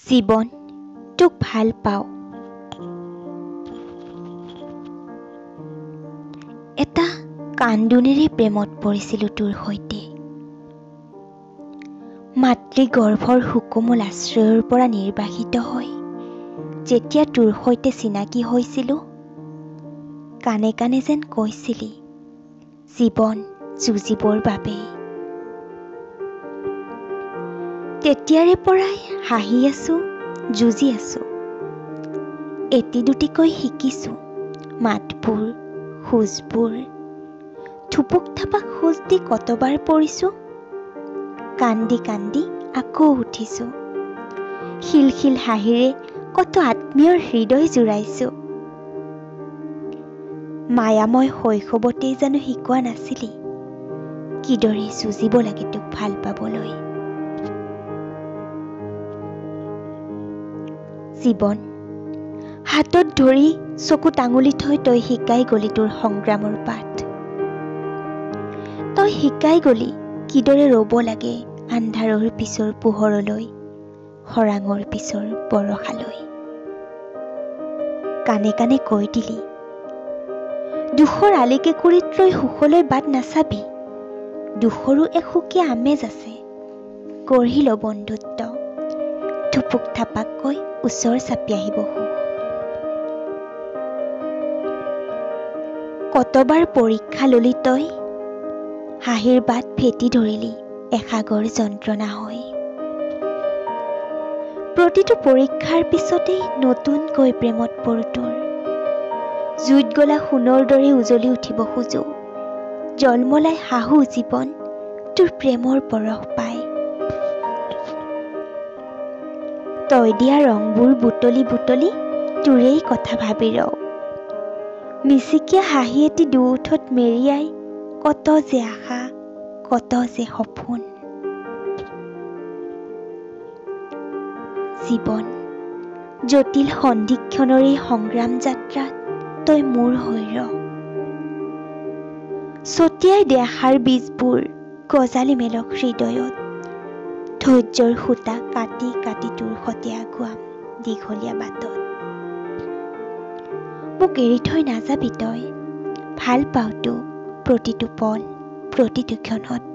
জীৱন তোক ভাল পাওঁ। এটা কান্দোনেৰে প্ৰেমত পৰিছিলোঁ তোৰ সৈতে। মাতৃ গৰ্ভৰ সুকোমল আশ্ৰয়ৰ পৰা নিৰ্বাসিত হৈ যেতিয়া তোৰ সৈতে চিনাকি হৈছিলোঁ, কাণে কাণে যেন কৈছিলি জীৱন যুঁজিবৰ বাবে। তেতিয়াৰে পৰাই হাঁহি আছো, যুঁজি আছো। এটি দুটিকৈ শিকিছো মাতবোৰ, খোজবোৰ। থুপুক থাপাক খোজ দি কতবাৰ পৰিছো, কান্দি কান্দি আকৌ উঠিছো। শিলশিল হাঁহিৰে কত আত্মীয়ৰ হৃদয় জুৰাইছো। মায়াময় শৈশৱতেই জানো শিকোৱা নাছিলি কিদৰে যুঁজিব লাগে তোক ভাল পাবলৈ। জীৱন হাতত ধৰি চকুত আঙুলি থৈ তই শিকাই গলি তোৰ সংগ্ৰামৰ পাঠ। তই শিকাই গলি কিদৰে ৰব লাগে আন্ধাৰৰ পিছৰ পোহৰলৈ, খৰাঙৰ পিছৰ বৰষালৈ। কাণে কাণে কৈ দিলি দুখৰ আলিকেঁকুৰিত ৰৈ সুখলৈ বাট নাচাবি। দুখৰো এক সুকীয়া আমেজ আছে, গঢ়ি ল বন্ধুত্ব। থুপুক থাপাককৈ ওচৰ চাপি আহিব সুখ। কতবাৰ পৰীক্ষা ললি তই, হাঁহিৰ বাট ভেটি ধৰিলি এসাগৰ যন্ত্ৰণা হৈ। প্ৰতিটো পৰীক্ষাৰ পিছতেই নতুনকৈ প্ৰেমত পৰো তোৰ। জুইত গলা সোণৰ দৰে উজলি উঠিব খোজো, জলমলাই হাঁহো জীৱন তোৰ প্ৰেমৰ পৰশ পাই। তই দিয়া ৰংবোৰ বুটলি বুটলি তোৰেই কথা ভাবি ৰওঁ। মিচিকীয়া হাঁহি এটি দুওঠত মেৰিয়াই কত যে আশা, কত যে সপোন। জীৱন জটিল সন্ধিক্ষণৰ এই সংগ্ৰাম যাত্ৰাত তই মোৰ হৈ ৰ। ছটিয়াই দে আশাৰ বীজবোৰ, গজালি মেলক হৃদয়ত। ধৈৰ্যৰ সূতা কাটি কাটি তোৰ সতে আগুৱাম দীঘলীয়া বাটত। মোক এৰি থৈ নাযাবি তই, ভাল পাওঁ তোক প্ৰতিটো পল প্ৰতিটো ক্ষণত।